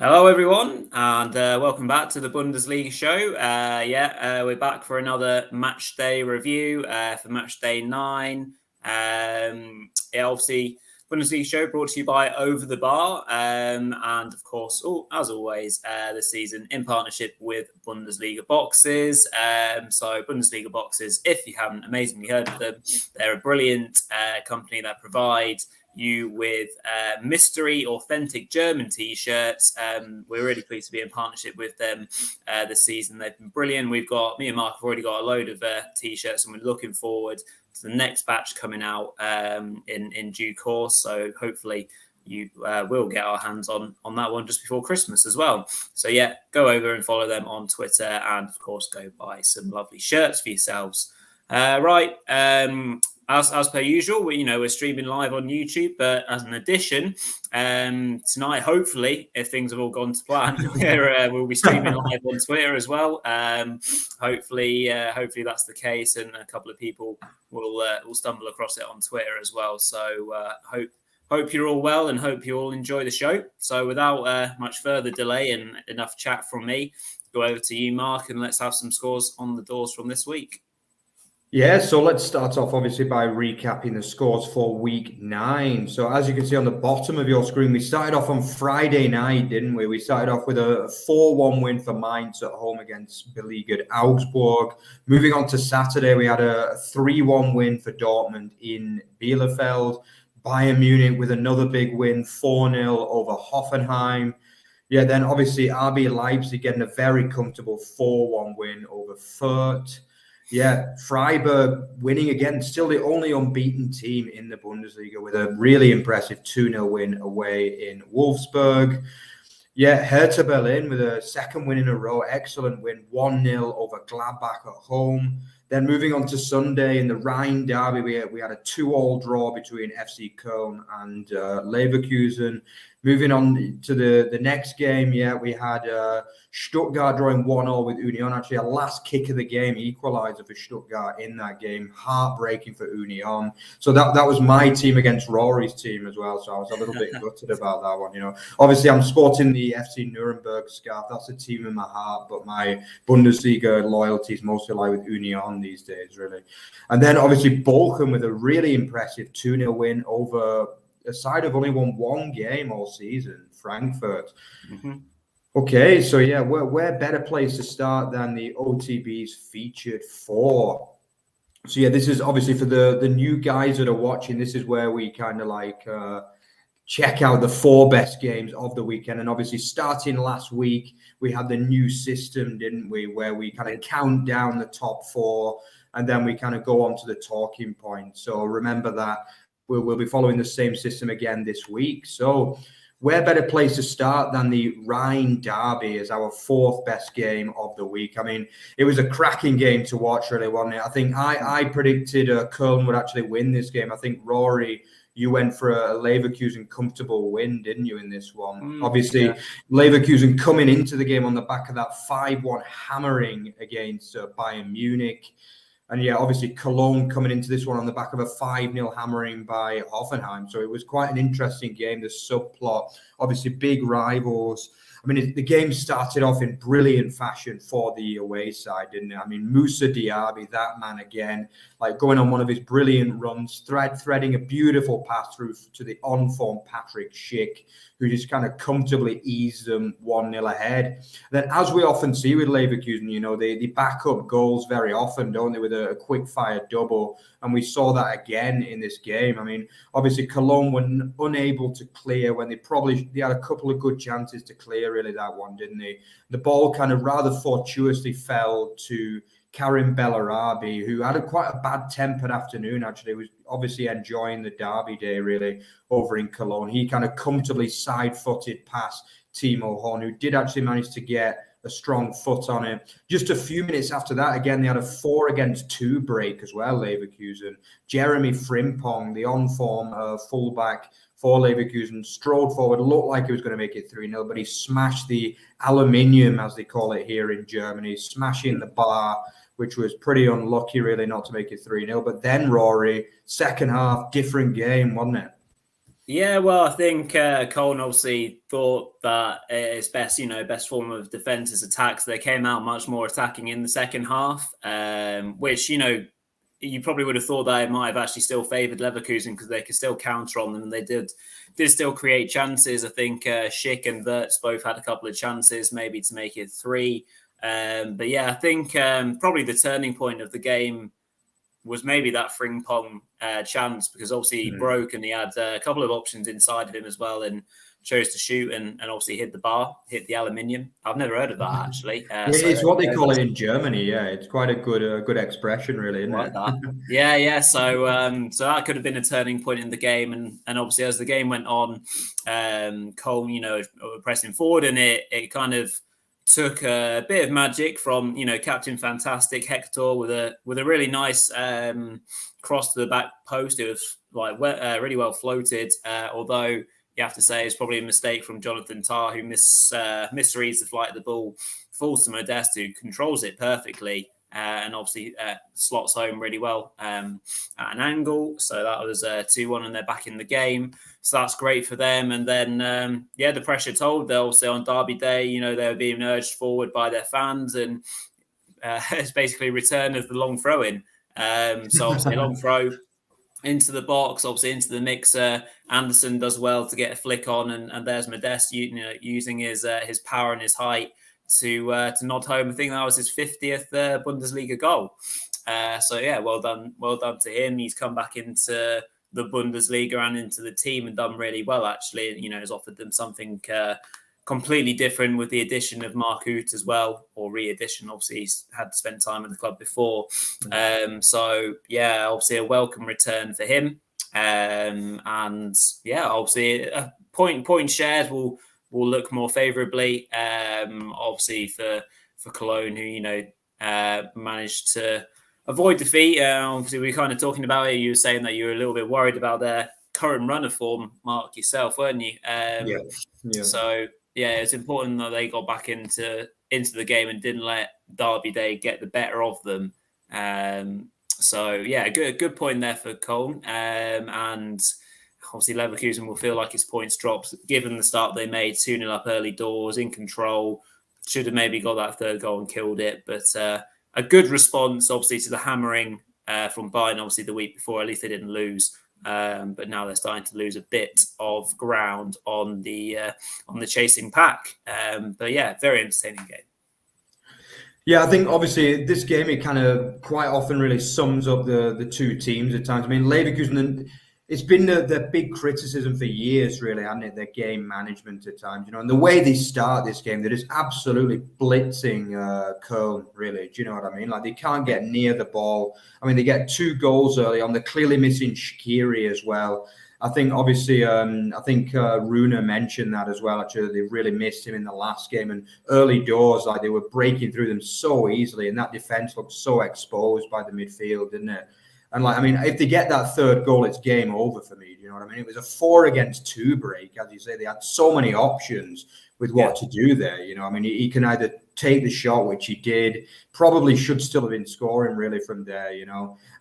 Hello, everyone, and welcome back to the Bundesliga Show. We're back for another Matchday review for Matchday 9. Obviously, Bundesliga Show brought to you by Over the Bar, and of course, as always, this season in partnership with Bundesliga Boxes. So, Bundesliga Boxes, if you haven't amazingly heard of them, they're a brilliant company that provides you with mystery authentic German t-shirts. We're really pleased to be in partnership with them this season. They've been brilliant. Me and Mark have already got a load of t-shirts, and we're looking forward to the next batch coming out in due course. So hopefully you will get our hands on that one just before Christmas as well. So yeah, go over and follow them on Twitter, and of course go buy some lovely shirts for yourselves. As per usual, we're streaming live on YouTube, but as an addition, tonight, hopefully, if things have all gone to plan, we'll be streaming live on Twitter as well. Hopefully that's the case, and a couple of people will stumble across it on Twitter as well. So hope you're all well, and hope you all enjoy the show. So without much further delay and enough chat from me, go over to you, Mark, and let's have some scores on the doors from this week. Yeah, so let's start off obviously by recapping the scores for week 9. So as you can see on the bottom of your screen, we started off on Friday night, didn't we? We started off with a 4-1 win for Mainz at home against beleaguered Augsburg. Moving on to Saturday, we had a 3-1 win for Dortmund in Bielefeld. Bayern Munich with another big win, 4-0 over Hoffenheim. Yeah, then obviously RB Leipzig getting a very comfortable 4-1 win over Fürth. Yeah, Freiburg winning again, still the only unbeaten team in the Bundesliga with a really impressive 2-0 win away in Wolfsburg. Yeah, Hertha Berlin with a second win in a row, excellent win, 1-0 over Gladbach at home. Then moving on to Sunday in the Rhine Derby, we had a 2-2 draw between FC Köln and Leverkusen. Moving on to the next game, we had Stuttgart drawing 1-1 with Union. Actually, a last kick of the game equaliser for Stuttgart in that game. Heartbreaking for Union. So that was my team against Rory's team as well. So I was a little bit gutted about that one. Obviously, I'm sporting the FC Nuremberg scarf. That's a team in my heart, but my Bundesliga loyalties mostly lie with Union these days, really. And then obviously Bochum with a really impressive 2-0 win over a side have only won one game all season, Frankfurt. Mm-hmm. Okay, so yeah, where better place to start than the OTB's featured 4. So yeah, this is obviously for the new guys that are watching. This is where we kind of check out the 4 best games of the weekend. And obviously starting last week, we had the new system, didn't we? Where we kind of count down the top 4 and then we kind of go on to the talking points. So remember that we'll be following the same system again this week. So where better place to start than the Rhine Derby as our 4th best game of the week? I mean, it was a cracking game to watch, really, wasn't it? I think I predicted Köln would actually win this game. I think, Rory, you went for a Leverkusen comfortable win, didn't you, in this one? Obviously, yeah. Leverkusen coming into the game on the back of that 5-1 hammering against Bayern Munich. And yeah, obviously Cologne coming into this one on the back of a 5-0 hammering by Hoffenheim. So it was quite an interesting game, the subplot. Obviously big rivals. I mean, the game started off in brilliant fashion for the away side, didn't it? I mean, Moussa Diaby, that man again, going on one of his brilliant runs, threading a beautiful pass through to the on-form Patrick Schick, who just kind of comfortably eased them 1-0 ahead. Then, as we often see with Leverkusen, they back up goals very often, don't they, with a quick-fire double. And we saw that again in this game. I mean, obviously, Cologne were unable to clear when they had a couple of good chances to clear, really, that one, didn't they? The ball kind of rather fortuitously fell to Karim Bellarabi, who had quite a bad-tempered afternoon, actually. He was obviously enjoying the derby day, really, over in Cologne. He kind of comfortably side-footed past Timo Horn, who did actually manage to get a strong foot on it. Just a few minutes after that, again, they had a 4-against-2 break as well, Leverkusen. Jeremy Frimpong, the on-form fullback for Leverkusen, strode forward, looked like he was going to make it 3-0, but he smashed the aluminium, as they call it here in Germany, smashing the bar, which was pretty unlucky, really, not to make it 3-0. But then, Rory, second half, different game, wasn't it? Yeah, well, I think Köln obviously thought that it's best, best form of defense is attack. So they came out much more attacking in the second half, which, you probably would have thought that it might have actually still favoured Leverkusen because they could still counter on them, and they did still create chances. I think Schick and Wirtz both had a couple of chances, maybe to make it 3. But yeah, I think probably the turning point of the game was maybe that Frimpong chance, because obviously he broke and he had a couple of options inside of him as well, and chose to shoot and obviously hit the bar, hit the aluminium. I've never heard of that actually. It's what they call it in Germany. Yeah, it's quite a good expression, really, isn't it? That. Yeah. So that could have been a turning point in the game, and obviously as the game went on, Köln, pressing forward, and it kind of took a bit of magic from Captain Fantastic Hector with a really nice cross to the back post. It was really well floated, although you have to say it's probably a mistake from Jonathan Tah, who misreads the flight of the ball, falls to Modeste, who controls it perfectly, and obviously slots home really well at an angle. So that was 2-1, and they're back in the game. So that's great for them. And then, the pressure told. They're also on Derby Day, they were being urged forward by their fans, and it's basically a return of the long throw-in. So obviously a long throw into the box, obviously into the mixer. Anderson does well to get a flick on, and there's Modeste, using his power and his height to nod home. I think that was his 50th Bundesliga goal. So yeah, well done to him. He's come back into the Bundesliga and into the team and done really well, actually. Has offered them something completely different with the addition of Mark Huth as well, or re-addition. Obviously, he's had to spend time at the club before. So yeah, obviously a welcome return for him. And yeah, obviously point shares will look more favourably. Obviously for Cologne, who managed to avoid defeat. Obviously, we were kind of talking about it. You were saying that you were a little bit worried about their current run of form, Mark, yourself, weren't you? Yeah. So yeah, it's important that they got back into the game and didn't let Derby Day get the better of them. So yeah, good point there for Köln. And obviously Leverkusen will feel like his points dropped given the start they made, 2-0 up early doors, in control. Should have maybe got that third goal and killed it. But a good response, obviously, to the hammering from Bayern, obviously, the week before. At least they didn't lose. But now they're starting to lose a bit of ground on the chasing pack. But yeah, very entertaining game. Yeah, I think obviously this game, it kind of quite often really sums up the two teams at times. I mean, Leverkusen, it's been the big criticism for years, really, hasn't it? Their game management at times, and the way they start this game, they're just absolutely blitzing Köln, really. Do you know what I mean? Like, they can't get near the ball. I mean, they get 2 goals early on. They're clearly missing Shaqiri as well. I think, obviously, Rune mentioned that as well. Actually, they really missed him in the last game. And early doors, like, they were breaking through them so easily. And that defense looked so exposed by the midfield, didn't it? And if they get that third goal, it's game over for me. Do you know what I mean? It was a 4-against-2 break, as you say. They had so many options with what to do there. He can either take the shot, which he did, probably should still have been scoring really from there,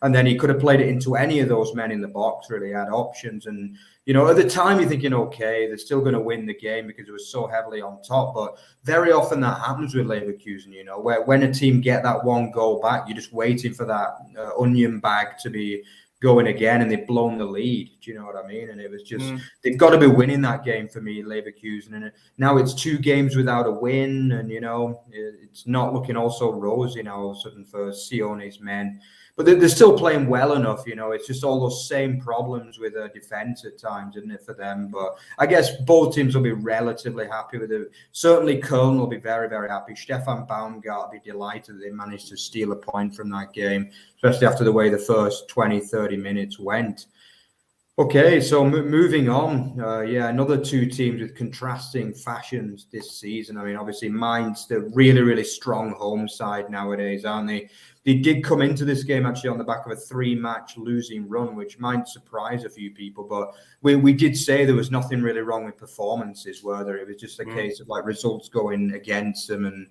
and then he could have played it into any of those men in the box, really had options. And, at the time you're thinking, okay, they're still going to win the game because it was so heavily on top. But very often that happens with Leverkusen, where when a team get that 1 goal back, you're just waiting for that onion bag to be going again, and they've blown the lead. Do you know what I mean? And it was just, they've got to be winning that game for me, Leverkusen. And now it's 2 games without a win, and, it's not looking also rosy now all of a sudden for Sione's men. But they're still playing well enough, It's just all those same problems with defense at times, isn't it, for them? But I guess both teams will be relatively happy with it. Certainly Köln will be very, very happy. Stefan Baumgart will be delighted that they managed to steal a point from that game, especially after the way the first 20, 30 minutes went. Okay, so moving on. Another 2 teams with contrasting fashions this season. I mean, obviously Mainz, they're really, really strong home side nowadays, aren't they? They did come into this game actually on the back of a 3-match losing run, which might surprise a few people. But we did say there was nothing really wrong with performances, were there? It was just a case of results going against them, and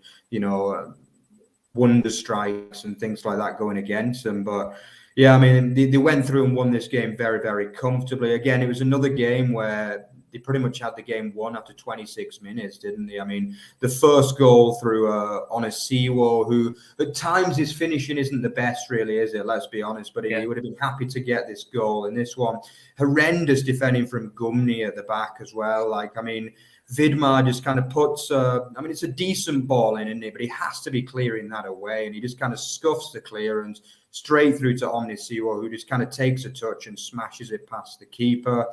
wonder strikes and things like that going against them. But Yeah, I mean, they went through and won this game very, very comfortably. Again, it was another game where they pretty much had the game won after 26 minutes, didn't they? I mean, the first goal through Onisiwo, who at times his finishing isn't the best, really, is it? Let's be honest. But he would have been happy to get this goal. And this one, horrendous defending from Gumny at the back as well. Like, I mean, Vidmar just kind of puts, it's a decent ball in, isn't it? But he has to be clearing that away. And he just kind of scuffs the clearance straight through to Onisiwo, who just kind of takes a touch and smashes it past the keeper.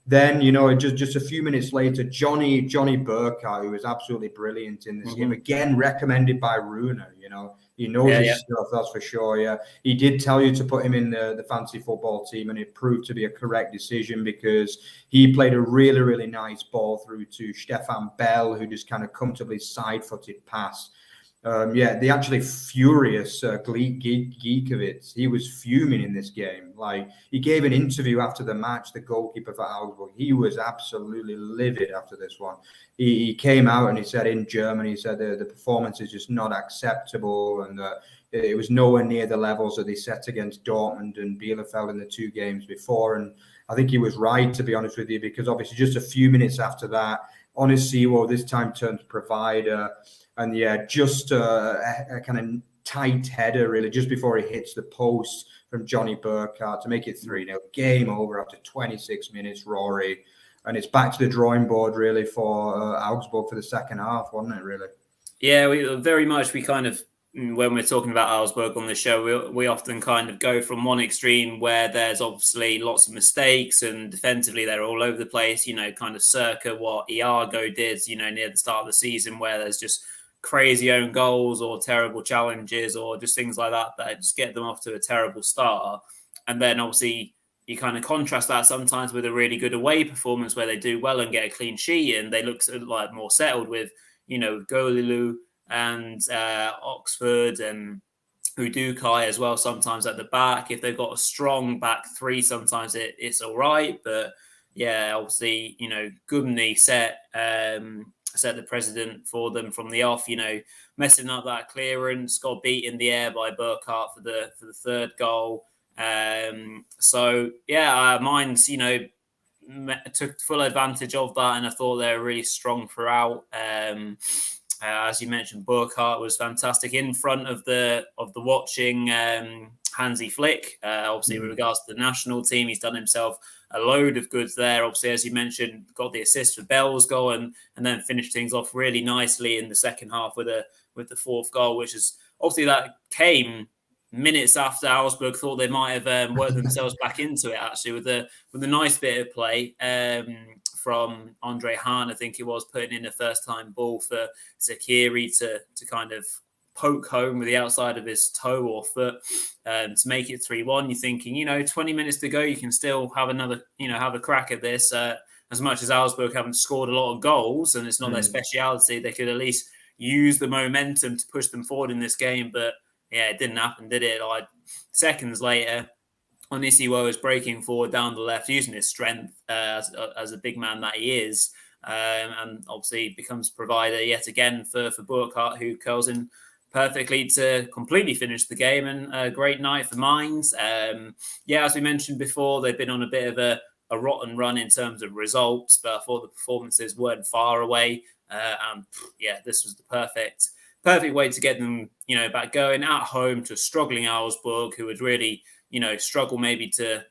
Then, just a few minutes later, Johnny Burkhardt, who was absolutely brilliant in this game, again recommended by Runa. He knows his stuff, that's for sure. Yeah, he did tell you to put him in the fantasy football team, and it proved to be a correct decision because he played a really, really nice ball through to Stefan Bell, who just kind of comfortably side-footed pass. The actually furious Giekewitz, he was fuming in this game. Like, he gave an interview after the match, the goalkeeper for Augsburg. He was absolutely livid after this one. He came out and he said in German, he said the performance is just not acceptable and it was nowhere near the levels that they set against Dortmund and Bielefeld in the 2 games before. And I think he was right, to be honest with you, because obviously just a few minutes after that, Onisiwo this time turns provider. And just a kind of tight header, really, just before he hits the post from Johnny Burkhardt to make it 3-0. Game over after 26 minutes, Rory. And it's back to the drawing board, really, for Augsburg for the second half, wasn't it, really? Yeah, we kind of, when we're talking about Augsburg on the show, we often kind of go from one extreme where there's obviously lots of mistakes and defensively they're all over the place, kind of circa what Iago did, near the start of the season, where there's just crazy own goals or terrible challenges or just things like that just get them off to a terrible start. And then obviously you kind of contrast that sometimes with a really good away performance where they do well and get a clean sheet and they look like more settled with, Golilu and Oxford and Udukai as well, sometimes at the back. If they've got a strong back 3, sometimes it's all right. But yeah, obviously, Gumny set the precedent for them from the off, messing up that clearance, got beat in the air by Burkhardt for the 3rd goal. Mainz, took full advantage of that, and I thought they were really strong throughout. As you mentioned, Burkhardt was fantastic in front of the watching Hansi Flick. Obviously, with regards to the national team, he's done himself a load of goods there. Obviously, as you mentioned, got the assist for Bell's goal and then finished things off really nicely in the second half with the 4th goal, which is obviously that came minutes after Augsburg thought they might have worked themselves back into it, actually, with a nice bit of play from Andre Hahn, I think it was, putting in a first-time ball for Zakiri to kind of poke home with the outside of his toe or foot to make it 3-1. You're thinking, 20 minutes to go, you can still have have a crack at this. As much as Augsburg haven't scored a lot of goals and it's not their speciality, they could at least use the momentum to push them forward in this game. But yeah, it didn't happen, did it? Like seconds later, Onisiwo is breaking forward down the left, using his strength as a big man that he is. And obviously becomes provider yet again for Burkhardt, who curls in perfectly to completely finish the game, and a great night for Mainz. As we mentioned before, they've been on a bit of a rotten run in terms of results, but I thought the performances weren't far away. This was the perfect way to get them, back going at home to a struggling Augsburg, who would really, struggle maybe to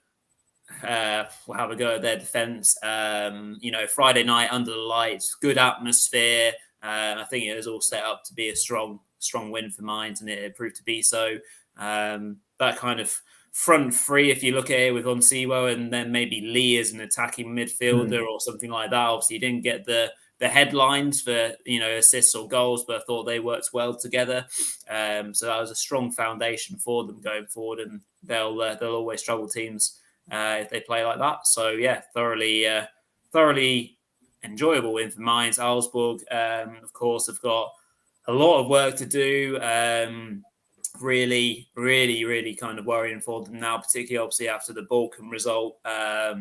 have a go at their defence. Friday night under the lights, good atmosphere. I think it was all set up to be a strong win for Mainz, and it proved to be so. That kind of front 3, if you look at it with Onisiwo and then maybe Lee as an attacking midfielder or something like that. Obviously, you didn't get the headlines for assists or goals, but I thought they worked well together. So that was a strong foundation for them going forward, and they'll always struggle teams if they play like that. So yeah, thoroughly enjoyable win for Mainz. Augsburg, of course, have got a lot of work to do. Really, really, really kind of worrying for them now, particularly obviously after the Balkan result. I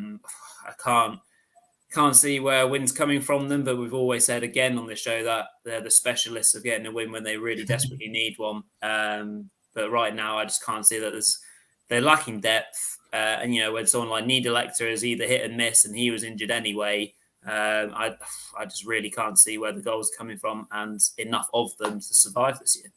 can't see where a win's coming from them, but we've always said again on the show that they're the specialists of getting a win when they really desperately need one. But right now, I just can't see that they're lacking depth. And, when someone like Niederlechner is either hit and miss and he was injured anyway, I just really can't see where the goals are coming from and enough of them to survive this year.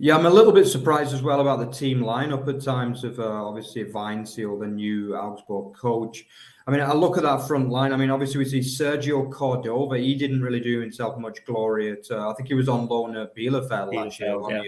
Yeah, I'm a little bit surprised as well about the team lineup at times of obviously Weinziel, the new Augsburg coach. I mean, I look at that front line. I mean, obviously we see Sergio Cordova. He didn't really do himself much glory at. I think he was on loan at Bielefeld last year. Yeah.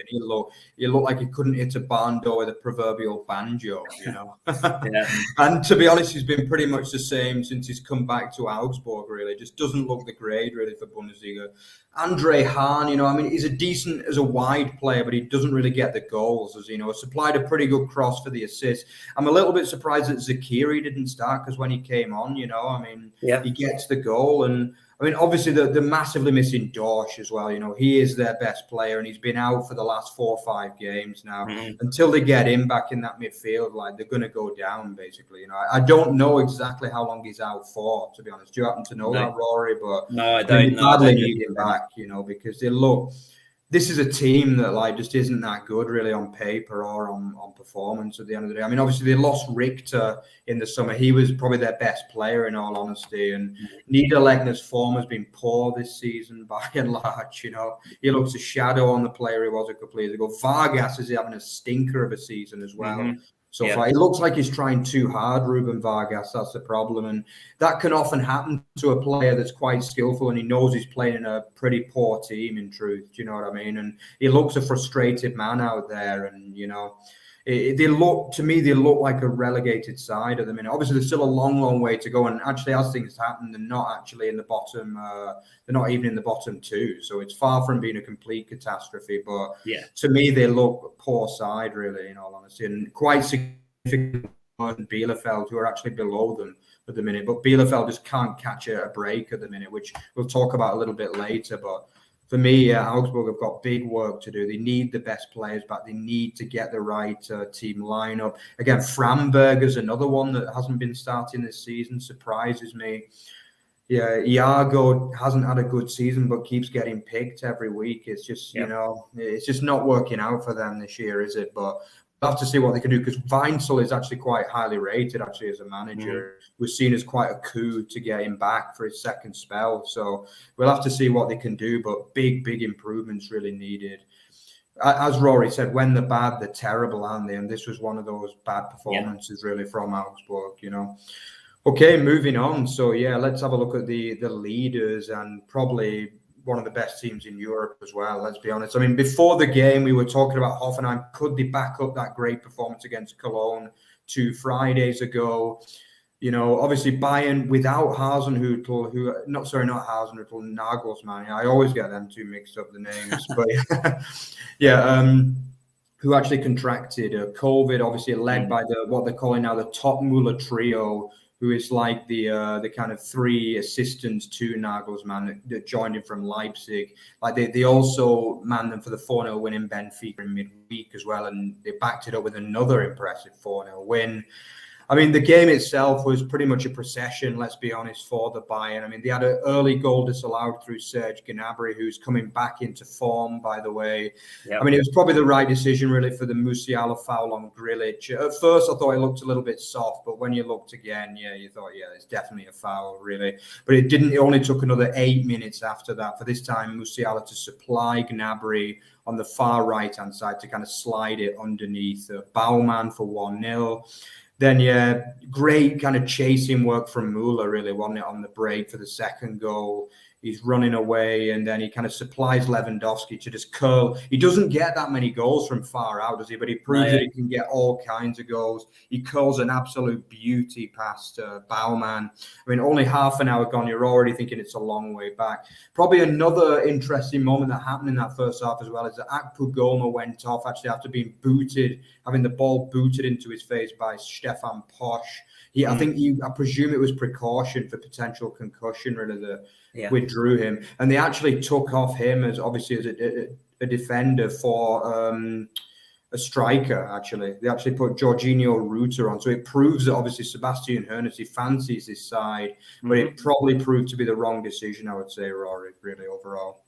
He looked like he couldn't hit a barn door with a proverbial banjo, Yeah. And to be honest, he's been pretty much the same since he's come back to Augsburg. Really, just doesn't look the grade really for Bundesliga. Andre Hahn, I mean, he's a decent as a wide player, but he doesn't really get the goals. As supplied a pretty good cross for the assist. I'm a little bit surprised that Zakiri didn't start because when he came on, I mean, he gets the goal. And I mean, obviously they're massively missing Dorsch as well. He is their best player and he's been out for the last 4 or 5 games now. Until they get him back in that midfield, like they're going to go down basically. I don't know exactly how long he's out for, to be honest. Do you happen to know that, Rory? But no, I don't know. Badly need him back, because they look. This is a team that just isn't that good really on paper or on performance at the end of the day. I mean, obviously they lost Richter in the summer. He was probably their best player in all honesty. And Niederlechner's form has been poor this season by and large. He looks a shadow on the player he was a couple of years ago. Vargas is having a stinker of a season as well. So far, it looks like he's trying too hard, Ruben Vargas. That's the problem. And that can often happen to a player that's quite skillful and he knows he's playing in a pretty poor team, in truth. Do you know what I mean? And he looks a frustrated man out there. And, they look like a relegated side at the minute. Obviously, there's still a long, long way to go. And actually, as things happen, they're not actually in the bottom. They're not even in the bottom 2. So it's far from being a complete catastrophe. But to me, they look a poor side, really, in all honesty, and quite significant than Bielefeld, who are actually below them at the minute. But Bielefeld just can't catch a break at the minute, which we'll talk about a little bit later. But for me, Augsburg have got big work to do. They need the best players back. They need to get the right team lineup. Again, Framberg is another one that hasn't been starting this season. Surprises me. Yeah, Iago hasn't had a good season, but keeps getting picked every week. It's just, it's just not working out for them this year, is it? But we'll have to see what they can do because Weinziel is actually quite highly rated, actually, as a manager. Was seen as quite a coup to get him back for his second spell. So we'll have to see what they can do, but big improvements really needed. As Rory said, when they're bad, they're terrible, aren't they? And this was one of those bad performances really from Augsburg, Okay, moving on. So, let's have a look at the leaders and probably one of the best teams in Europe as well, let's be honest. I mean, before the game, we were talking about Hoffenheim. Could they back up that great performance against Cologne 2 Fridays ago? Obviously Bayern without Hasenhüttl, Nagelsmann. I always get them two mixed up, the names. But who actually contracted COVID, obviously led by what they're calling now the Topmüller trio, who is like the kind of 3 assistants to Nagelsmann that joined him from Leipzig. Like they also manned them for the 4-0 win in Benfica in midweek as well, and they backed it up with another impressive 4-0 win. I mean, the game itself was pretty much a procession, let's be honest, for the Bayern. I mean, they had an early goal disallowed through Serge Gnabry, who's coming back into form, by the way. Yep. I mean, it was probably the right decision, really, for the Musiala foul on Grilic. At first, I thought it looked a little bit soft, but when you looked again, you thought, it's definitely a foul, really. But it didn't. It only took another 8 minutes after that for this time Musiala to supply Gnabry on the far right-hand side to kind of slide it underneath Baumann for 1-0. Then, great kind of chasing work from Müller, really, wasn't it, on the break for the second goal. He's running away, and then he kind of supplies Lewandowski to just curl. He doesn't get that many goals from far out, does he? But he proves that he can get all kinds of goals. He curls an absolute beauty past Baumann. I mean, only half an hour gone, you're already thinking it's a long way back. Probably another interesting moment that happened in that first half as well is that Akpu Goma went off actually after being booted, having the ball booted into his face by Stefan Posch. I presume it was precaution for potential concussion, really, that withdrew him. And they actually took off him as a defender for a striker, actually. They actually put Jorginho Rutter on. So it proves that obviously Sebastian Hoeneß, he fancies his side, but it probably proved to be the wrong decision, I would say, Rory, really, overall.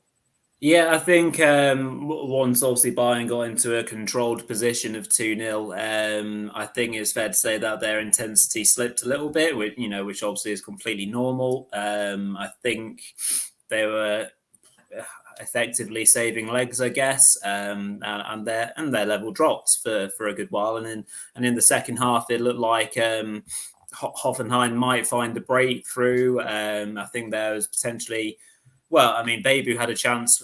Yeah, I think once obviously Bayern got into a controlled position of 2-0, I think it's fair to say that their intensity slipped a little bit, which obviously is completely normal. I think they were effectively saving legs, I guess, and their level dropped for a good while, and in the second half it looked like Hoffenheim might find the breakthrough. I think there was potentially. Well, I mean, Babu had a chance,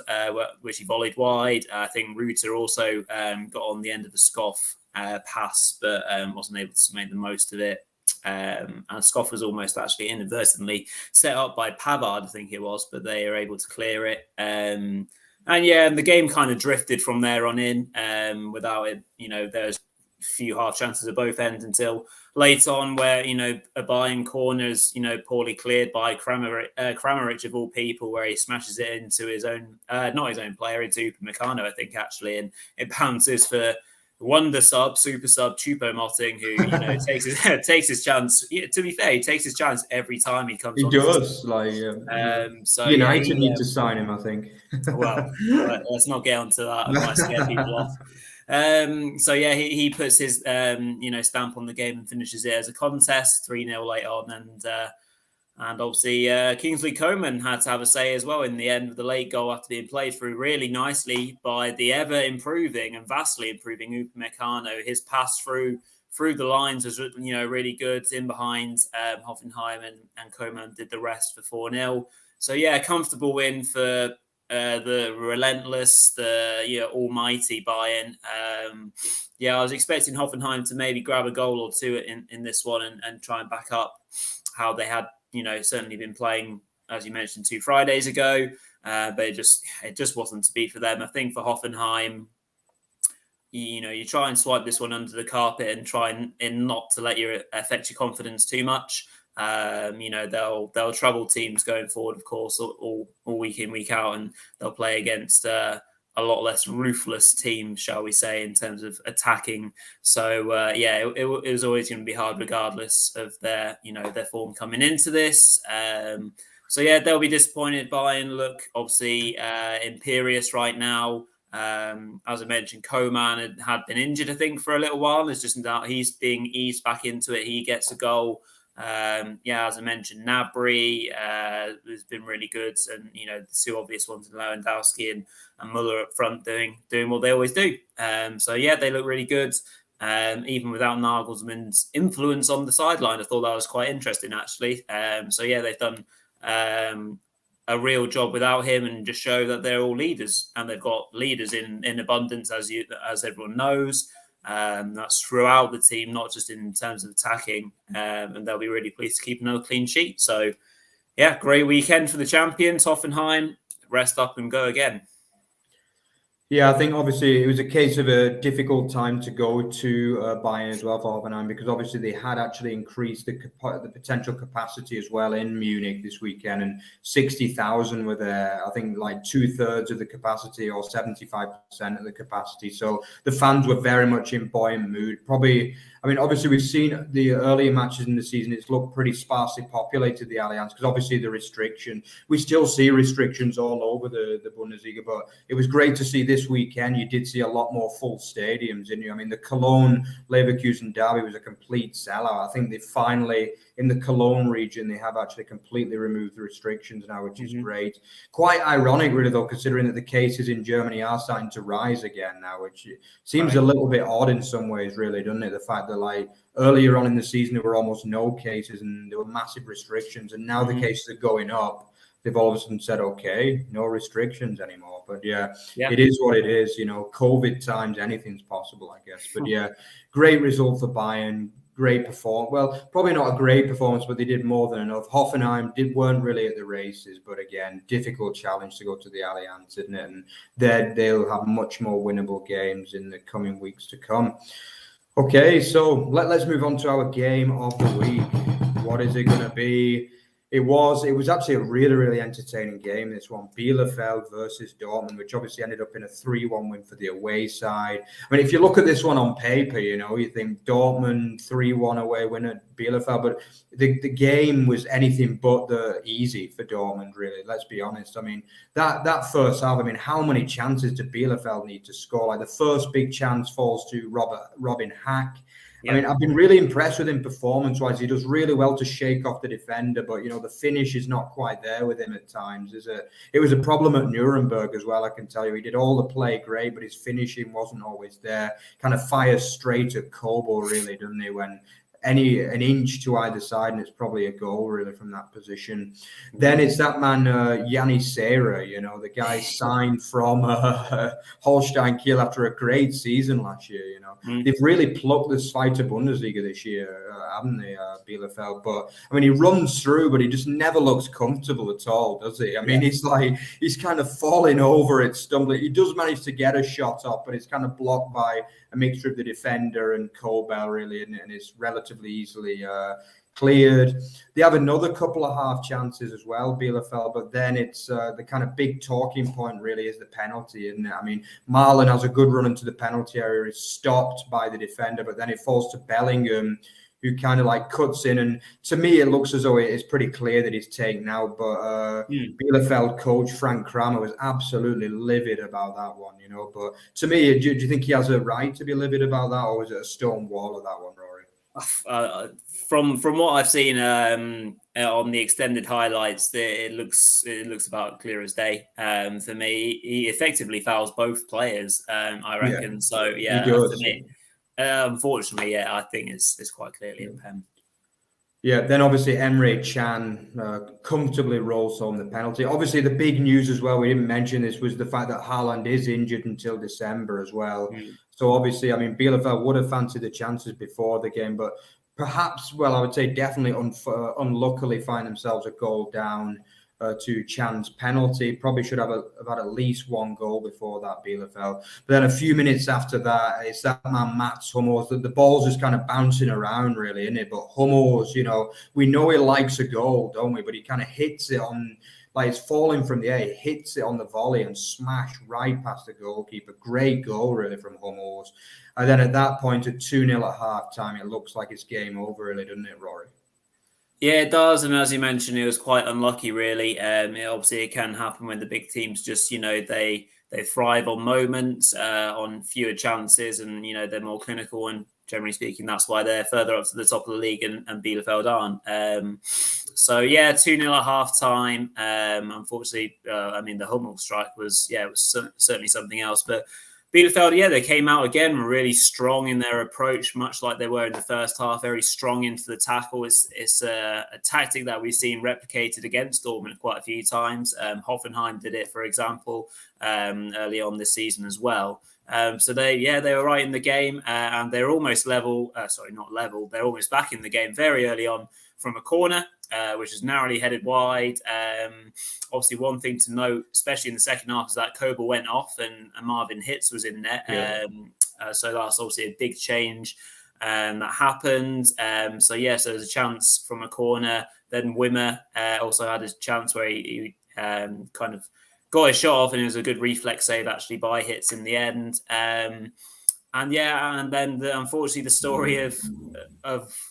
which he volleyed wide. I think Ruter also got on the end of the Scoff pass, but wasn't able to make the most of it. And Scoff was almost actually inadvertently set up by Pavard, I think it was, but they are able to clear it. And the game kind of drifted from there on in without it. There's a few half chances at both ends until late on, where a Bayern corner is poorly cleared by Kramaric of all people, where he smashes it into his own, not his own player, into Upamecano, I think actually, and it bounces for wonder super sub Choupo-Moting, who takes his chance. Yeah, to be fair, he takes his chance every time he comes. He does. So United need to sign him, I think. Well, let's not get onto that. I might scare people off. He puts his stamp on the game and finishes it as a contest 3-0 late on, and obviously Kingsley Coman had to have a say as well in the end of the late goal after being played through really nicely by the ever improving and vastly improving Upamecano. His pass through the lines was really good in behind Hoffenheim, and Coman did the rest for 4-0. So a comfortable win for the relentless, almighty Bayern. I was expecting Hoffenheim to maybe grab a goal or two in this one and try and back up how they had, certainly been playing, as you mentioned, 2 Fridays ago. But it just wasn't to be for them. I think for Hoffenheim, you try and swipe this one under the carpet and try and not to let you affect your confidence too much. They'll trouble teams going forward, of course, all week in, week out, and they'll play against a lot less ruthless teams, shall we say, in terms of attacking. So it was always going to be hard, regardless of their form coming into this. They'll be disappointed. Bayern look obviously imperious right now. As I mentioned, Coman had been injured, I think, for a little while. It's just that he's being eased back into it. He gets a goal. As I mentioned, Gnabry has been really good, and the 2 obvious ones, Lewandowski and Muller up front, doing what they always do. They look really good, even without Nagelsmann's influence on the sideline. I thought that was quite interesting, actually. They've done a real job without him, and just show that they're all leaders, and they've got leaders in abundance, as everyone knows. That's throughout the team, not just in terms of attacking, and they'll be really pleased to keep another clean sheet. So, great weekend for the champions, Hoffenheim. Rest up and go again. Yeah, I think obviously it was a case of a difficult time to go to Bayern as well for Hoffenheim, because obviously they had actually increased the potential capacity as well in Munich this weekend, and 60,000 were there. I think like 2/3 of the capacity, or 75% of the capacity. So the fans were very much in buoyant mood. Probably, I mean, obviously we've seen the earlier matches in the season, it's looked pretty sparsely populated, the Allianz, because obviously the restriction. We still see restrictions all over the Bundesliga, but it was great to see this weekend. You did see a lot more full stadiums, didn't you? I mean, the Cologne Leverkusen derby was a complete sellout. I think they finally, in the Cologne region, they have actually completely removed the restrictions now, which is great. Quite ironic, really, though, considering that the cases in Germany are starting to rise again now, which seems a little bit odd in some ways, really, doesn't it? The fact that, like, earlier on in the season, there were almost no cases and there were massive restrictions, and now the cases are going up. They've all of a sudden said, okay, no restrictions anymore. But it is what it is. COVID times, anything's possible, I guess. But great result for Bayern. Great performance. Well, probably not a great performance, but they did more than enough. Hoffenheim weren't really at the races, but again, difficult challenge to go to the Allianz, isn't it? And they'll have much more winnable games in the coming weeks to come. Okay, so let's move on to our game of the week. What is it going to be? It was actually a really, really entertaining game, this one. Bielefeld versus Dortmund, which obviously ended up in a 3-1 win for the away side. I mean, if you look at this one on paper, you think Dortmund 3-1 away win at Bielefeld, but the game was anything but easy for Dortmund, really. Let's be honest. I mean, that first half, how many chances did Bielefeld need to score? Like, the first big chance falls to Robin Hack. Yeah. I've been really impressed with him performance-wise. He does really well to shake off the defender, but, the finish is not quite there with him at times. It was a problem at Nuremberg as well, I can tell you. He did all the play great, but his finishing wasn't always there. Kind of fires straight at Kobo, really, doesn't he, when an inch to either side, and it's probably a goal, really, from that position. Then it's that man, Yanni Serra, the guy signed from Holstein Kiel after a great season last year, They've really plucked the Zweite Bundesliga this year, haven't they, Bielefeld? But, he runs through, but he just never looks comfortable at all, does he? He's kind of falling over it, stumbling. He does manage to get a shot off, but it's kind of blocked by a mixture of the defender and Kobel, really, and it's relatively easily cleared. They have another couple of half chances as well, Bielefeld, but then it's the kind of big talking point, really, is the penalty, isn't it? Marlon has a good run into the penalty area, is stopped by the defender, but then it falls to Bellingham, who kind of cuts in. And to me, it looks as though it's pretty clear that he's taken out. But Bielefeld coach Frank Kramer was absolutely livid about that one, But to me, do you think he has a right to be livid about that, or is it a stone wall of that one, Rory? From what I've seen on the extended highlights, it looks about clear as day. For me, he effectively fouls both players, I reckon. Yeah. So, yeah, for me, unfortunately, I think it's quite clearly a pen. Yeah, then obviously Emre Can comfortably rolls home the penalty. Obviously, the big news as well, we didn't mention this, was the fact that Haaland is injured until December as well. So obviously, Bielefeld would have fancied the chances before the game, but perhaps, I would say definitely unluckily find themselves a goal down to Chan's penalty. Probably should have had at least one goal before that, Bielefeld. But then a few minutes after that, it's that man Mats Hummels. The ball's just kind of bouncing around, really, isn't it? But Hummels, we know he likes a goal, don't we? But he kind of hits it on, it's falling from the air. He hits it on the volley and smash right past the goalkeeper. Great goal, really, from Hummels. And then at that point, at 2-0 at half-time, it looks like it's game over, really, doesn't it, Rory? Yeah, it does. And as you mentioned, it was quite unlucky, really. Obviously, it can happen when the big teams just, they thrive on moments, on fewer chances, and, they're more clinical. And generally speaking, that's why they're further up to the top of the league and Bielefeld aren't. So, yeah, 2-0 at half-time. Unfortunately, the Hummel strike was certainly something else. But Bielefeld, they came out again really strong in their approach, much like they were in the first half, very strong into the tackle. It's a tactic that we've seen replicated against Dortmund quite a few times. Hoffenheim did it, for example, early on this season as well. So they were right in the game, and they're almost level. Sorry, not level. They're almost back in the game very early on from a corner, which is narrowly headed wide. Obviously, one thing to note, especially in the second half, is that Kober went off and Marvin Hitz was in net. Yeah. So that's obviously a big change that happened. So there's a chance from a corner. Then Wimmer also had a chance where he kind of got a shot off, and it was a good reflex save actually by Hitz in the end. And then unfortunately the story of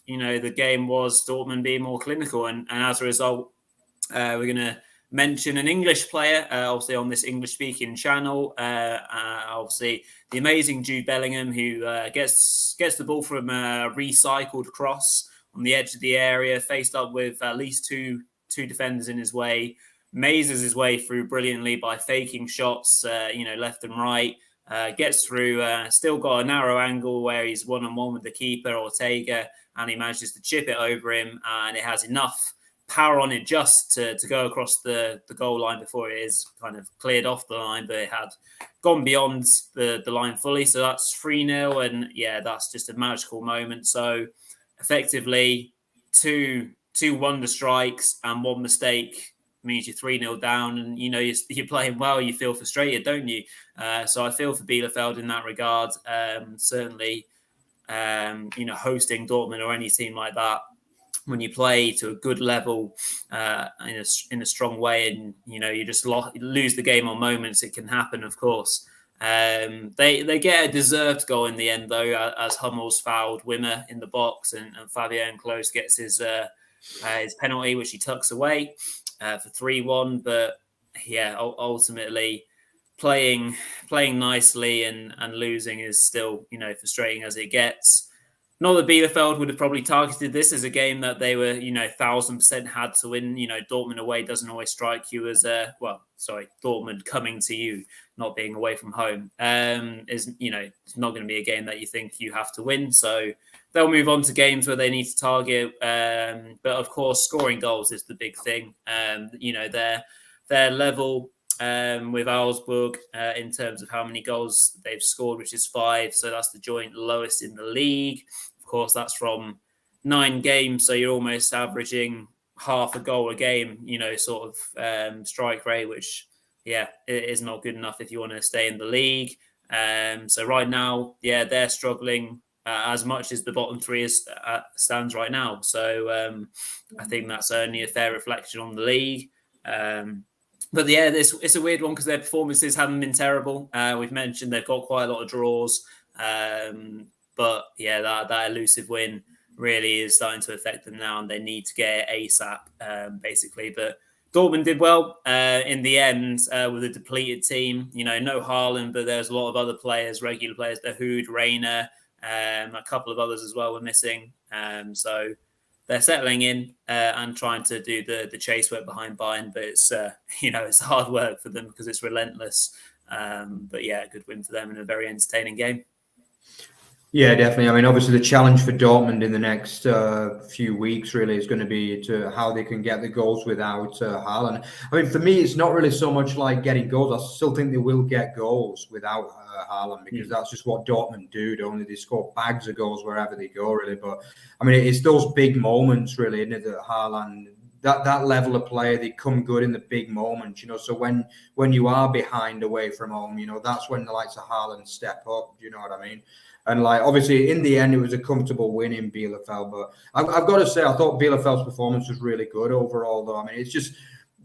the game was Dortmund being more clinical, and as a result, we're going to mention an English player, obviously on this English-speaking channel. Obviously, the amazing Jude Bellingham, who gets the ball from a recycled cross on the edge of the area, faced up with at least two defenders in his way, mazes his way through brilliantly by faking shots, left and right. Gets through, still got a narrow angle where he's one-on-one with the keeper, Ortega, and he manages to chip it over him, and it has enough power on it just to go across the goal line before it is kind of cleared off the line, but it had gone beyond the line fully. So that's 3-0, and that's just a magical moment. So effectively, two wonder strikes and one mistake means you're 3-0 down, and you're playing well. You feel frustrated, don't you? So I feel for Bielefeld in that regard. Certainly, hosting Dortmund or any team like that when you play to a good level in a strong way, and you just lose the game on moments, it can happen, of course. They get a deserved goal in the end, though, as Hummels fouled Wimmer in the box, and Fabian Klos gets his penalty, which he tucks away for 3-1. But yeah, ultimately playing nicely and losing is still frustrating as it gets. Not that Bielefeld would have probably targeted this as a game that they were 1,000% had to win. Dortmund away doesn't always strike you as Dortmund coming to you, not being away from home, is it's not going to be a game that you think you have to win. So they'll move on to games where they need to target. But of course, scoring goals is the big thing. Their level with Augsburg in terms of how many goals they've scored, which is 5. So that's the joint lowest in the league. Of course, that's from 9 games. So you're almost averaging half a goal a game, strike rate, which, it is not good enough if you want to stay in the league. So right now, they're struggling as much as the bottom 3 stands right now. So I think that's only a fair reflection on the league. But it's a weird one because their performances haven't been terrible. We've mentioned they've got quite a lot of draws. But that elusive win really is starting to affect them now, and they need to get it ASAP, basically. But Dortmund did well in the end with a depleted team. No Haaland, but there's a lot of other players, regular players, the Hood, Reina, a couple of others as well were missing. So they're settling in and trying to do the chase work behind Bayern, but it's it's hard work for them because it's relentless. But a good win for them in a very entertaining game. Yeah, definitely. I mean, obviously the challenge for Dortmund in the next few weeks really is going to be to how they can get the goals without Haaland. I mean, for me, it's not really so much like getting goals. I still think they will get goals without Haaland because that's just what Dortmund do, don't they? They score bags of goals wherever they go, really. But I mean, it's those big moments, really, isn't it, that Haaland, that level of player, they come good in the big moments, So when you are behind away from home, that's when the likes of Haaland step up. Do you know what I mean? And obviously, in the end, it was a comfortable win in Bielefeld. But I've got to say, I thought Bielefeld's performance was really good overall, though. I mean, it's just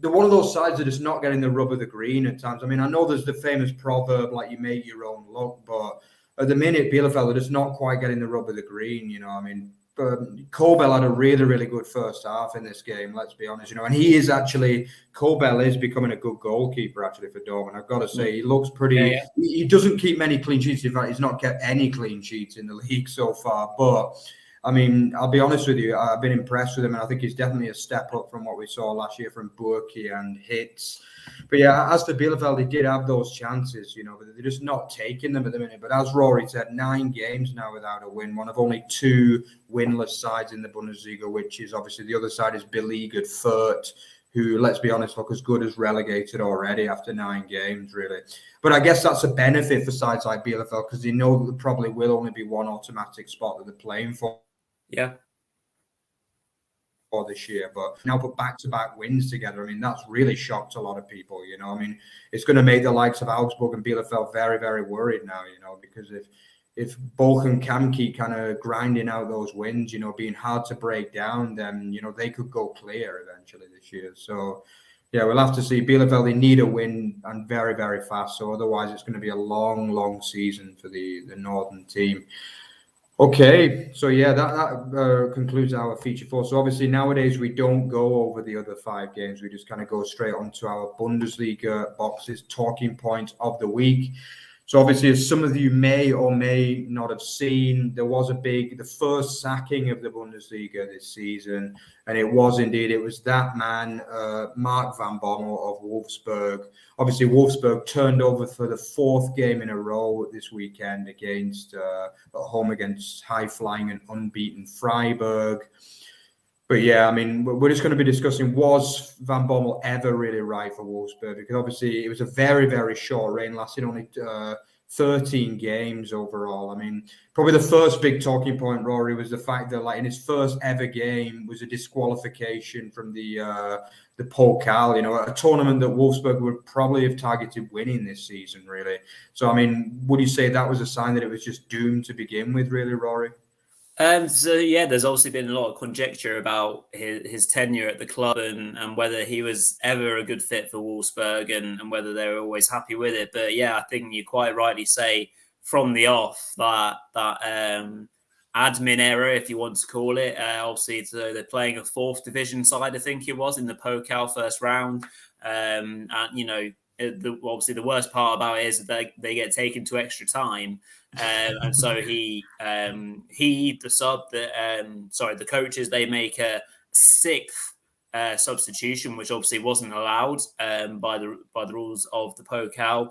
one of those sides that is not getting the rub of the green at times. I mean, I know there's the famous proverb, you make your own luck. But at the minute, Bielefeld are just not quite getting the rub of the green, I mean, Kobel had a really, really good first half in this game, let's be honest, and he is actually, Kobel is becoming a good goalkeeper actually for Dortmund. I've got to say, he looks pretty, he doesn't keep many clean sheets. In fact, he's not kept any clean sheets in the league so far. But I mean, I'll be honest with you, I've been impressed with him, and I think he's definitely a step up from what we saw last year from Burki and Hitz. But as for Bielefeld, they did have those chances, but they're just not taking them at the minute. But as Rory said, 9 games now without a win, one of only 2 winless sides in the Bundesliga, which is obviously the other side is beleaguered Fürth, who, let's be honest, look as good as relegated already after 9 games, really. But I guess that's a benefit for sides like Bielefeld because they know that there probably will only be one automatic spot that they're playing for. Yeah. This year, but now put back-to-back wins together. I mean, that's really shocked a lot of people. I mean, it's going to make the likes of Augsburg and Bielefeld very, very worried now. Because if Bochum can keep kind of grinding out those wins, being hard to break down, then they could go clear eventually this year. So we'll have to see. Bielefeld, they need a win and very, very fast. So otherwise, it's going to be a long, long season for the northern team. Okay, so that concludes our feature 4. So obviously nowadays we don't go over the other 5 games. We just kind of go straight onto our Bundesliga boxes talking points of the week. So obviously, as some of you may or may not have seen, there was the first sacking of the Bundesliga this season. And it was that man, Mark van Bommel of Wolfsburg. Obviously, Wolfsburg turned over for the 4th game in a row this weekend at home against high-flying and unbeaten Freiburg. But I mean, we're just going to be discussing, was Van Bommel ever really right for Wolfsburg? Because obviously it was a very, very short reign, lasting only 13 games overall. I mean, probably the first big talking point, Rory, was the fact that in his first ever game was a disqualification from the Pokal, a tournament that Wolfsburg would probably have targeted winning this season, really. So, I mean, would you say that was a sign that it was just doomed to begin with, really, Rory? So yeah, there's obviously been a lot of conjecture about his tenure at the club and whether he was ever a good fit for Wolfsburg and whether they were always happy with it. But yeah, I think you quite rightly say from the off that admin error, if you want to call it. Obviously, they're playing a fourth division side, I think it was, in the Pokal first round. And obviously the worst part about it is that they get taken to extra time. And so the coaches, they make a sixth substitution, which obviously wasn't allowed by the rules of the Pokal.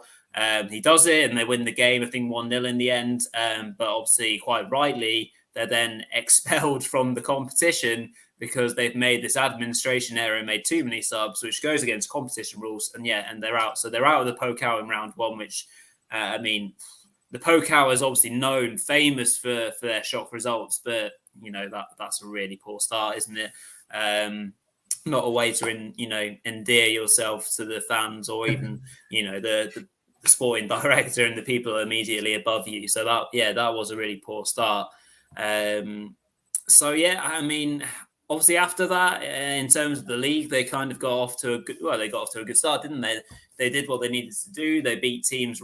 He does it and they win the game, I think 1-0 in the end. But obviously, quite rightly, they're then expelled from the competition because they've made this administration error and made too many subs, which goes against competition rules. And they're out. So they're out of the Pokal in round one, which, the Pokal is obviously famous for their shock results, but that's a really poor start, isn't it? Not a way to endear yourself to the fans or even the sporting director and the people immediately above you. So that was a really poor start. Obviously after that, in terms of the league, they kind of got off to a good start, didn't they? They did what they needed to do. They beat teams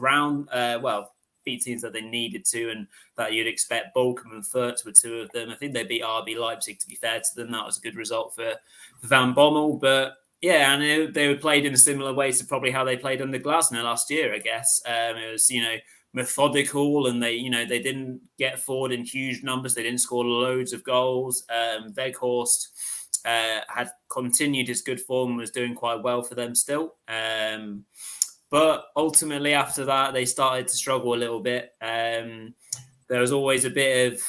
beat teams that they needed to and that you'd expect. Bochum and Fürth were two of them. I think they beat RB Leipzig, to be fair to them. That was a good result for Van Bommel. But yeah, and they were played in a similar way to probably how they played under Glasner last year, I guess. It was, methodical, and they didn't get forward in huge numbers. They didn't score loads of goals. Weghorst had continued his good form and was doing quite well for them still. But ultimately, after that, they started to struggle a little bit. There was always a bit of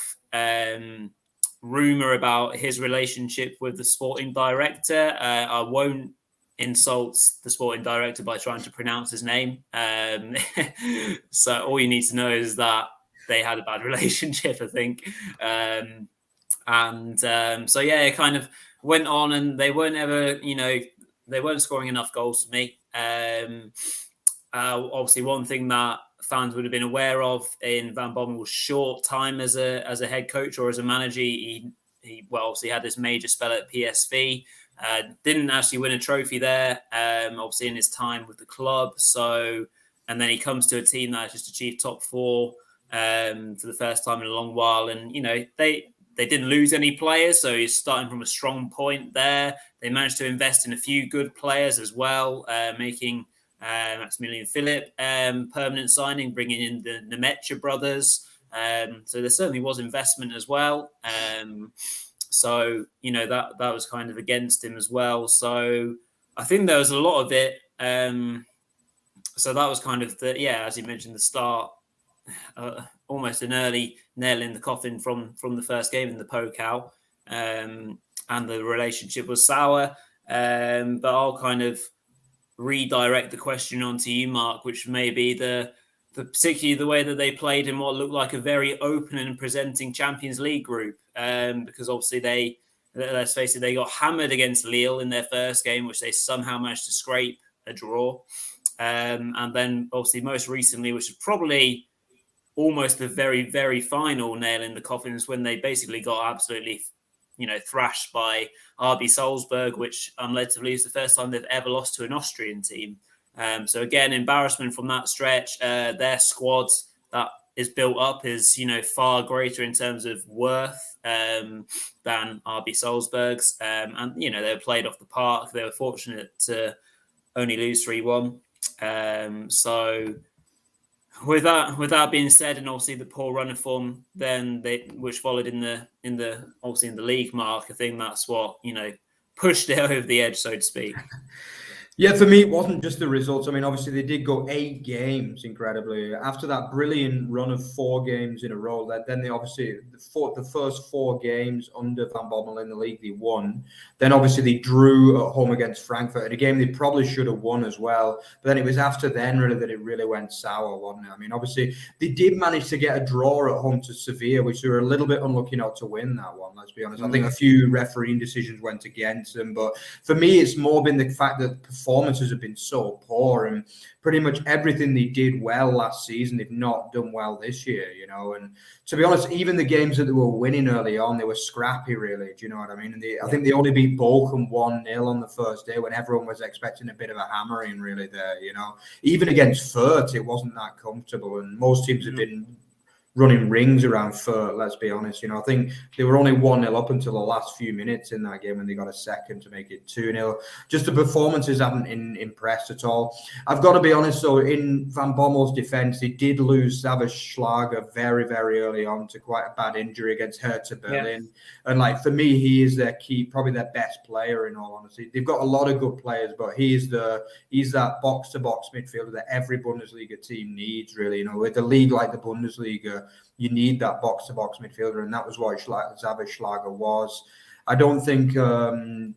rumour about his relationship with the sporting director. I won't insult the sporting director by trying to pronounce his name. So all you need to know is that they had a bad relationship, I think. So it kind of went on, and they weren't ever, they weren't scoring enough goals for me. Obviously, one thing that fans would have been aware of in Van Bommel's short time as a head coach or as a manager, he obviously had this major spell at PSV. Didn't actually win a trophy there, obviously in his time with the club. So, and then he comes to a team that has just achieved top four for the first time in a long while. And, they didn't lose any players. So he's starting from a strong point there. They managed to invest in a few good players as well, making Maximilian Philipp permanent signing, bringing in the Nemecha brothers. So there certainly was investment as well. So, that was kind of against him as well. So I think there was a lot of it. So that was kind of as you mentioned, the start, almost an early nail in the coffin from the first game in the Pokal. And the relationship was sour. But I'll kind of redirect the question onto you, Mark, which may be particularly the way that they played in what looked like a very open and presenting Champions League group. Because obviously let's face it, they got hammered against Lille in their first game, which they somehow managed to scrape a draw. And then obviously most recently, which is probably almost the very, very final nail in the coffin, is when they basically got absolutely thrashed by RB Salzburg, which I'm led to believe is the first time they've ever lost to an Austrian team. So again, embarrassment from that stretch. Their squad that is built up is, far greater in terms of worth than RB Salzburg's. And, they were played off the park. They were fortunate to only lose 3-1. So with that being said, and obviously the poor run of form then which followed in the league, Mark, I think that's what, pushed it over the edge, so to speak. Yeah, for me, it wasn't just the results. I mean, obviously, they did go 8 games, incredibly. After that brilliant run of 4 games in a row, then they obviously, the first 4 games under Van Bommel in the league, they won. Then, obviously, they drew at home against Frankfurt, in a game they probably should have won as well. But then it was after then, really, that it really went sour, wasn't it? I mean, obviously, they did manage to get a draw at home to Sevilla, which they were a little bit unlucky not to win that one, let's be honest. I think a few refereeing decisions went against them. But for me, it's more been the fact that performances have been so poor, and pretty much everything they did well last season, they've not done well this year, you know. And to be honest, even the games that they were winning early on, they were scrappy, really. Do you know what I mean? And I think they only beat Bochum 1-0 on the first day when everyone was expecting a bit of a hammering, really, there, you know. Even against Fürth, it wasn't that comfortable, and most teams have been running rings around Fürth, let's be honest. You know, I think they were only 1-0 up until the last few minutes in that game when they got a second to make it 2-0. Just the performances haven't impressed at all. I've got to be honest, though, in Van Bommel's defence, they did lose Savas Schlager very, very early on to quite a bad injury against Hertha Berlin. Yeah. And, like, for me, he is their key, probably their best player, in all honesty. They've got a lot of good players, but he's that box-to-box midfielder that every Bundesliga team needs, really. You know, with a league like the Bundesliga, you need that box-to-box midfielder, and that was what Savas Schlager was. I don't think the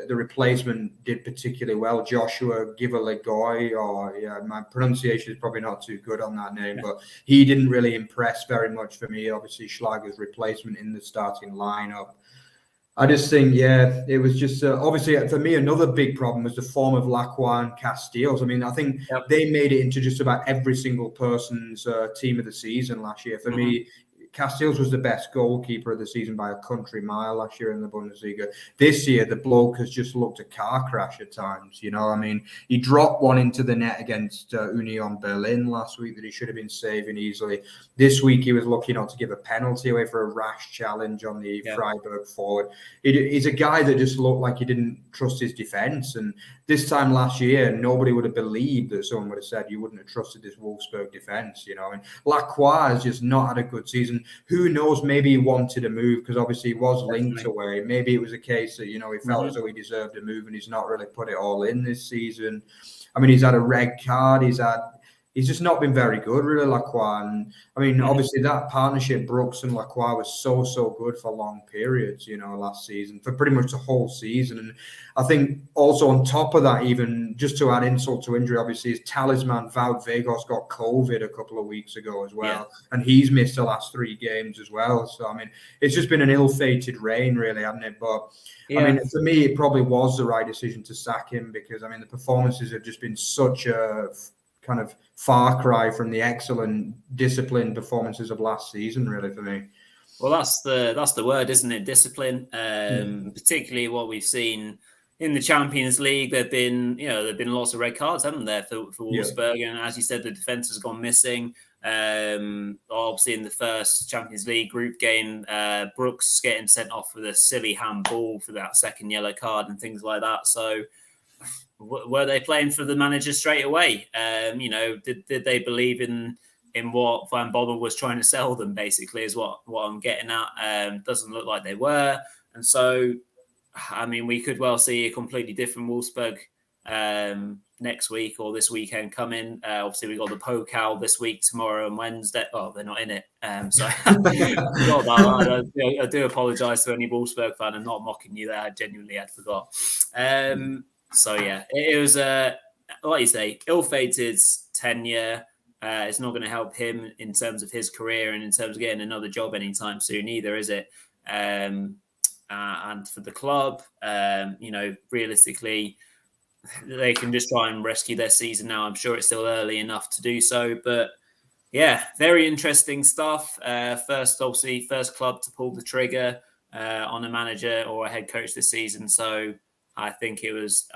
replacement did particularly well. Joshua Giverlegoi, my pronunciation is probably not too good on that name, but he didn't really impress very much for me. Obviously, Schlager's replacement in the starting lineup. I just think, it was just obviously for me another big problem was the form of Lacroix and Casteels. I mean, I think they made it into just about every single person's team of the season last year. For me, Casteels was the best goalkeeper of the season by a country mile last year in the Bundesliga. This year, the bloke has just looked a car crash at times. You know, I mean, he dropped one into the net against Union Berlin last week that he should have been saving easily. This week, he was lucky not to give a penalty away for a rash challenge on the Freiburg forward. He's a guy that just looked like he didn't trust his defence. And this time last year, nobody would have believed that someone would have said you wouldn't have trusted this Wolfsburg defence, you know. And Lacroix has just not had a good season. Who knows, maybe he wanted a move because obviously he was linked away. Maybe it was a case that, you know, he felt as though he deserved a move and he's not really put it all in this season. I mean, he's had a red card. He's just not been very good, really, Lacroix. And I mean, obviously that partnership, Brooks and Lacroix, was so good for long periods, you know, last season, for pretty much the whole season. And I think also on top of that, even just to add insult to injury, obviously his talisman, Wout Weghorst, got COVID a couple of weeks ago as well. Yeah. And he's missed the last 3 games as well. So, I mean, it's just been an ill-fated reign, really, hasn't it? But I mean, for me, it probably was the right decision to sack him because, I mean, the performances have just been such a kind of far cry from the excellent disciplined performances of last season, really, for me. Well, that's the word, isn't it? Discipline. Particularly what we've seen in the Champions League. There've been lots of red cards, haven't there, for Wolfsburg? And as you said, the defense has gone missing. Obviously, in the first Champions League group game, Brooks getting sent off with a silly handball for that second yellow card and things like that. So, were they playing for the manager straight away? You know, did they believe in what Van Bommel was trying to sell them? Basically, is what I'm getting at. Doesn't look like they were, and so I mean, we could well see a completely different Wolfsburg next week or this weekend coming. Obviously, we got the Pokal this week, tomorrow and Wednesday. Oh, they're not in it. So I do apologise to any Wolfsburg fan. I'm not mocking you there. I genuinely had forgot. So yeah, it was like you say, ill-fated tenure. It's not going to help him in terms of his career and in terms of getting another job anytime soon either, is it? And for the club, you know, realistically, they can just try and rescue their season now. I'm sure it's still early enough to do so, but yeah, very interesting stuff. First club to pull the trigger on a manager or a head coach this season. So I think it was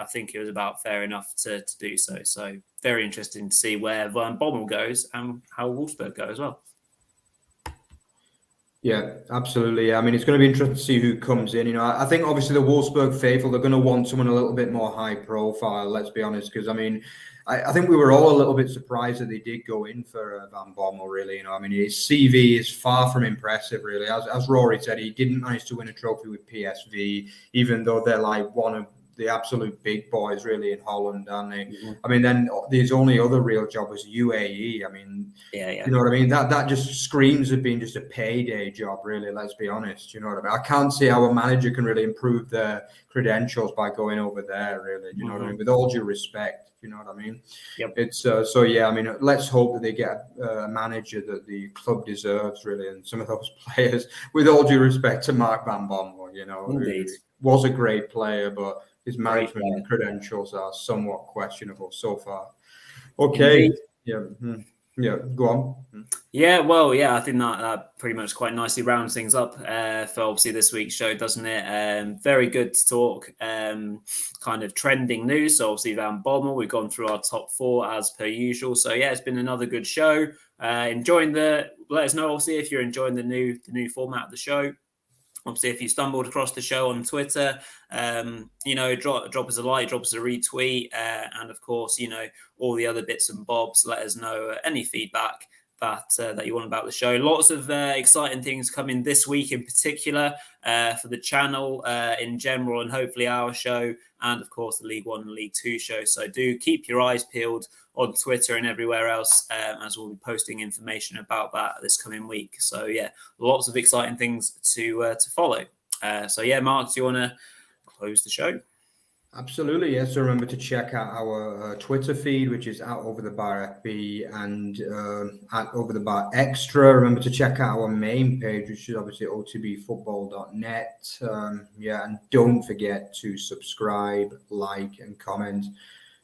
about fair enough to do so. So very interesting to see where Van Bommel goes and how Wolfsburg go as well. Yeah, absolutely. I mean, it's going to be interesting to see who comes in. You know, I think obviously the Wolfsburg faithful, they're going to want someone a little bit more high profile, let's be honest, because I mean, I think we were all a little bit surprised that they did go in for Van Bommel, really. You know, I mean, his CV is far from impressive, really. As Rory said, he didn't manage to win a trophy with PSV, even though they're like one of the absolute big boys, really, in Holland, aren't they? Mm-hmm. I mean, then his only other real job was UAE. I mean, you know what I mean? That just screams of being just a payday job, really, let's be honest. You know what I mean? I can't see how a manager can really improve their credentials by going over there, really. You know what I mean? With all due respect. You know what I mean? Yep. It's so yeah. I mean, let's hope that they get a manager that the club deserves, really, and some of those players. With all due respect to Mark Van Bommel, you know, who was a great player, but his management credentials are somewhat questionable so far. Okay. Indeed. Yeah, go on. Yeah, well, yeah, I think that pretty much quite nicely rounds things up for obviously this week's show, doesn't it? Very good to talk kind of trending news. So obviously Van Bommel, we've gone through our top 4 as per usual. So yeah, it's been another good show. Let us know obviously if you're enjoying the new format of the show. Obviously, if you stumbled across the show on Twitter, drop us a like, drop us a retweet, and of course, all the other bits and bobs. Let us know any feedback that you want about the show. Lots of exciting things coming this week in particular for the channel in general, and hopefully our show, and of course the League One and League Two show. So do keep your eyes peeled on Twitter and everywhere else, as we'll be posting information about that this coming week. So yeah, lots of exciting things to follow. So yeah, Mark, do you want to close the show? Absolutely, yes. So remember to check out our Twitter feed, which is @OverTheBarFB and @OverTheBarExtra. Remember to check out our main page, which is obviously otbfootball.net. And don't forget to subscribe, like, and comment.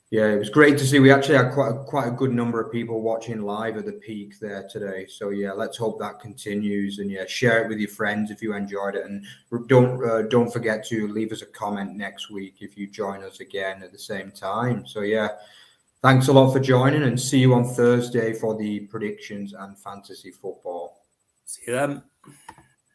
Yeah, it was great to see. We actually had quite a good number of people watching live at the peak there today. So yeah, let's hope that continues. And yeah, share it with your friends if you enjoyed it. And don't forget to leave us a comment next week if you join us again at the same time. So yeah, thanks a lot for joining, and see you on Thursday for the predictions and fantasy football. See you then.